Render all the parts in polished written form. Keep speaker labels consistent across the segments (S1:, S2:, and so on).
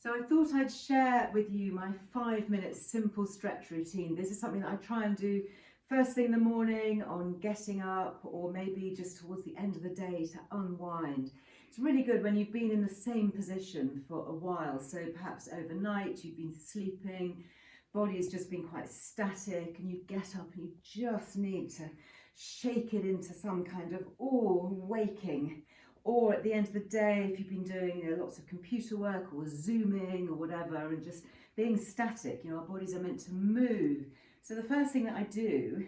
S1: So I thought I'd share with you my 5-minute simple stretch routine. This is something that I try and do first thing in the morning on getting up, or maybe just towards the end of the day to unwind. It's really good when you've been in the same position for a while. So perhaps overnight you've been sleeping, body has just been quite static, and you get up and you just need to shake it into some kind of waking. Or at the end of the day, if you've been doing lots of computer work or Zooming or whatever, and just being static, our bodies are meant to move. So the first thing that I do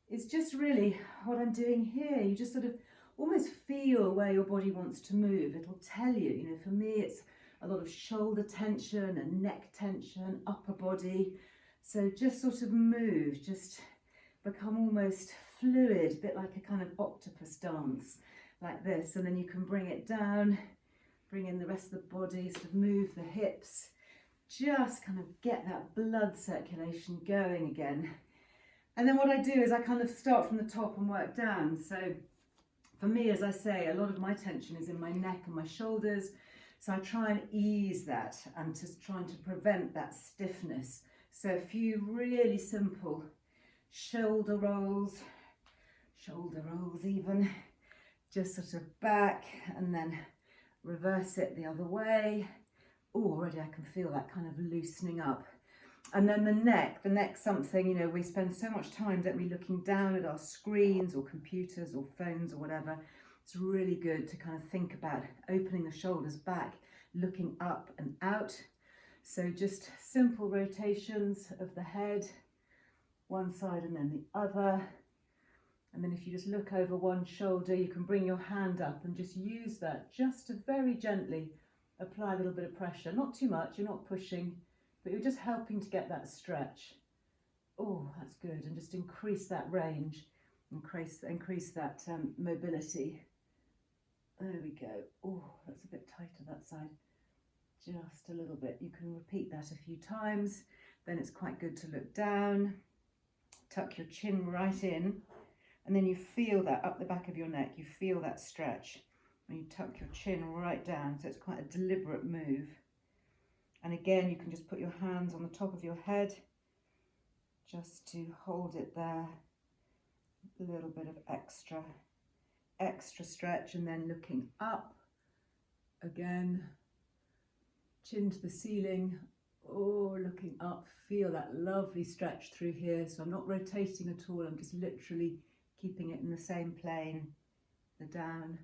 S1: is just really what I'm doing here. You just sort of almost feel where your body wants to move. It'll tell you, for me it's a lot of shoulder tension and neck tension, upper body. So just sort of move, just become almost fluid, a bit like a kind of octopus dance. Like this, and then you can bring it down, bring in the rest of the body, sort of move the hips, just kind of get that blood circulation going again. And then what I do is I kind of start from the top and work down. So for me, as I say, a lot of my tension is in my neck and my shoulders, so I try and ease that and just trying to prevent that stiffness. So a few really simple shoulder rolls even. Just sort of back and then reverse it the other way. Oh, already I can feel that kind of loosening up. And then the neck's something, we spend so much time, don't we, looking down at our screens or computers or phones or whatever. It's really good to kind of think about opening the shoulders back, looking up and out. So just simple rotations of the head, one side and then the other. And then if you just look over one shoulder, you can bring your hand up and just use that just to very gently apply a little bit of pressure. Not too much, you're not pushing, but you're just helping to get that stretch. Oh, that's good. And just increase that range, increase that mobility. There we go. Oh, that's a bit tighter that side. Just a little bit. You can repeat that a few times. Then it's quite good to look down, tuck your chin right in. And then you feel that up the back of your neck, you feel that stretch when you tuck your chin right down. So it's quite a deliberate move. And again, you can just put your hands on the top of your head just to hold it there. A little bit of extra stretch, and then looking up again, chin to the ceiling. Oh, looking up, feel that lovely stretch through here. So I'm not rotating at all, I'm just literally keeping it in the same plane, the down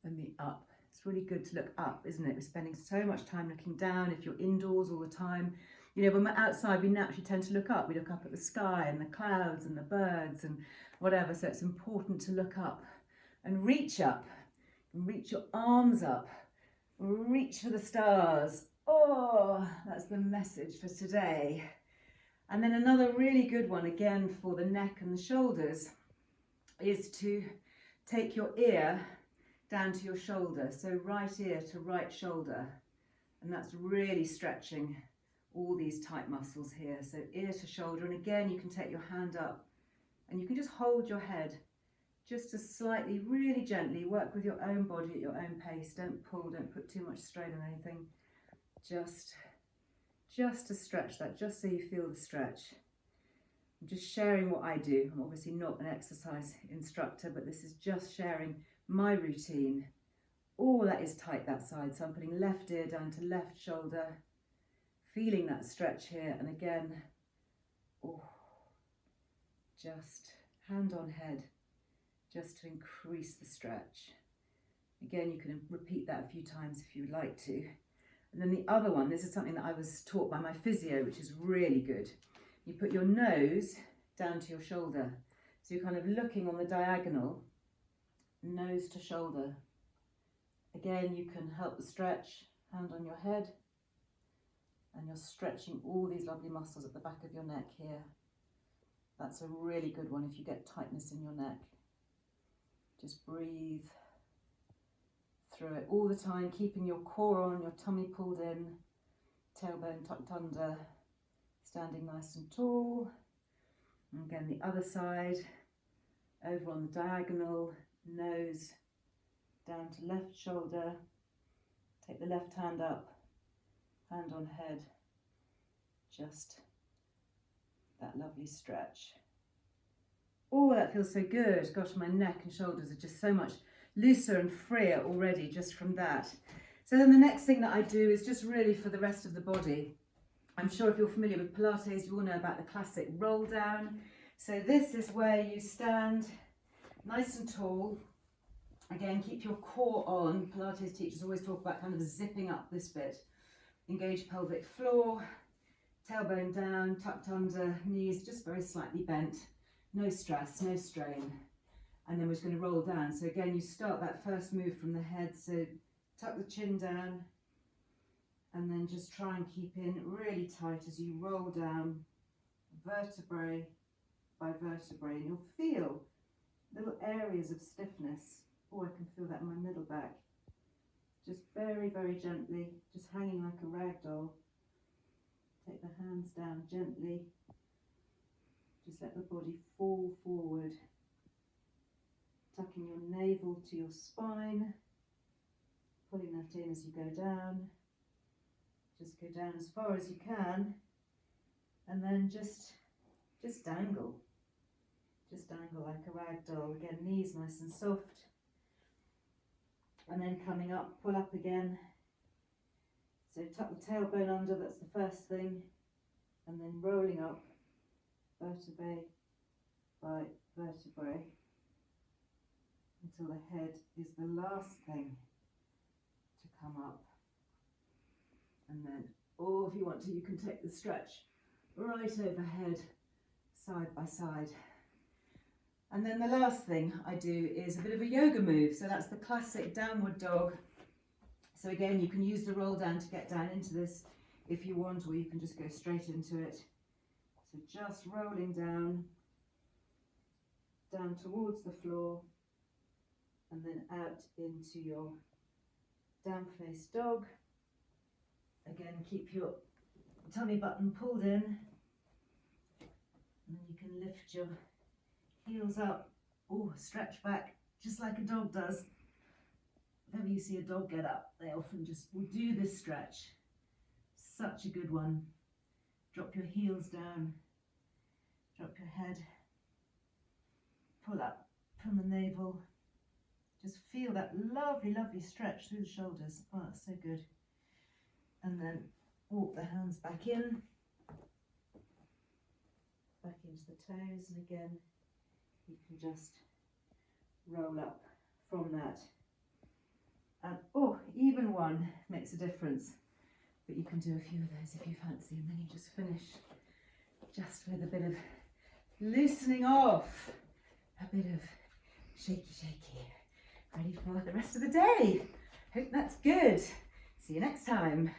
S1: and the up. It's really good to look up, isn't it? We're spending so much time looking down. If you're indoors all the time, when we're outside, we naturally tend to look up. We look up at the sky and the clouds and the birds and whatever. So it's important to look up and reach up, and reach your arms up, reach for the stars. Oh, that's the message for today. And then another really good one, again, for the neck and the shoulders, is to take your ear down to your shoulder. So right ear to right shoulder. And that's really stretching all these tight muscles here. So ear to shoulder. And again, you can take your hand up and you can just hold your head just to slightly, really gently work with your own body at your own pace. Don't pull, don't put too much strain on anything. Just to stretch that, just so you feel the stretch. I'm just sharing what I do. I'm obviously not an exercise instructor, but this is just sharing my routine. Oh, that is tight, that side. So I'm putting left ear down to left shoulder, feeling that stretch here. And again, just hand on head, just to increase the stretch. Again, you can repeat that a few times if you would like to. And then the other one, this is something that I was taught by my physio, which is really good. You put your nose down to your shoulder. So you're kind of looking on the diagonal, nose to shoulder. Again, you can help the stretch, hand on your head, and you're stretching all these lovely muscles at the back of your neck here. That's a really good one if you get tightness in your neck. Just breathe through it all the time, keeping your core on, your tummy pulled in, tailbone tucked under, standing nice and tall. And again, the other side, over on the diagonal, nose down to left shoulder. Take the left hand up, hand on head, just that lovely stretch. Oh, that feels so good. Gosh, my neck and shoulders are just so much looser and freer already just from that. So then the next thing that I do is just really for the rest of the body. I'm sure if you're familiar with Pilates, you all know about the classic roll down. So this is where you stand nice and tall. Again, keep your core on. Pilates teachers always talk about kind of zipping up this bit. Engage pelvic floor, tailbone down, tucked under, knees just very slightly bent. No stress, no strain. And then we're just going to roll down. So again, you start that first move from the head. So tuck the chin down and then just try and keep in really tight as you roll down vertebrae by vertebrae. And you'll feel little areas of stiffness. Oh, I can feel that in my middle back. Just very, very gently, just hanging like a rag doll. Take the hands down gently. Just let the body fall forward. Tucking your navel to your spine. Pulling that in as you go down. Just go down as far as you can. And then just dangle. Just dangle like a rag doll. Again, knees nice and soft. And then coming up, pull up again. So tuck the tailbone under, that's the first thing. And then rolling up, vertebrae by vertebrae, until the head is the last thing to come up. And then, or if you want to, you can take the stretch right overhead, side by side. And then the last thing I do is a bit of a yoga move. So that's the classic downward dog. So again, you can use the roll down to get down into this if you want, or you can just go straight into it. So just rolling down towards the floor, and then out into your down face dog. Again, keep your tummy button pulled in, and then you can lift your heels up, stretch back, just like a dog does. Whenever you see a dog get up, they often just will do this stretch. Such a good one. Drop your heels down, drop your head, pull up from the navel. Just feel that lovely, lovely stretch through the shoulders. Oh, that's so good. And then walk the hands back in, back into the toes, and again, you can just roll up from that. And even one makes a difference. But you can do a few of those if you fancy, and then you just finish just with a bit of loosening off, a bit of shaky, shaky, ready for the rest of the day. Hope that's good. See you next time.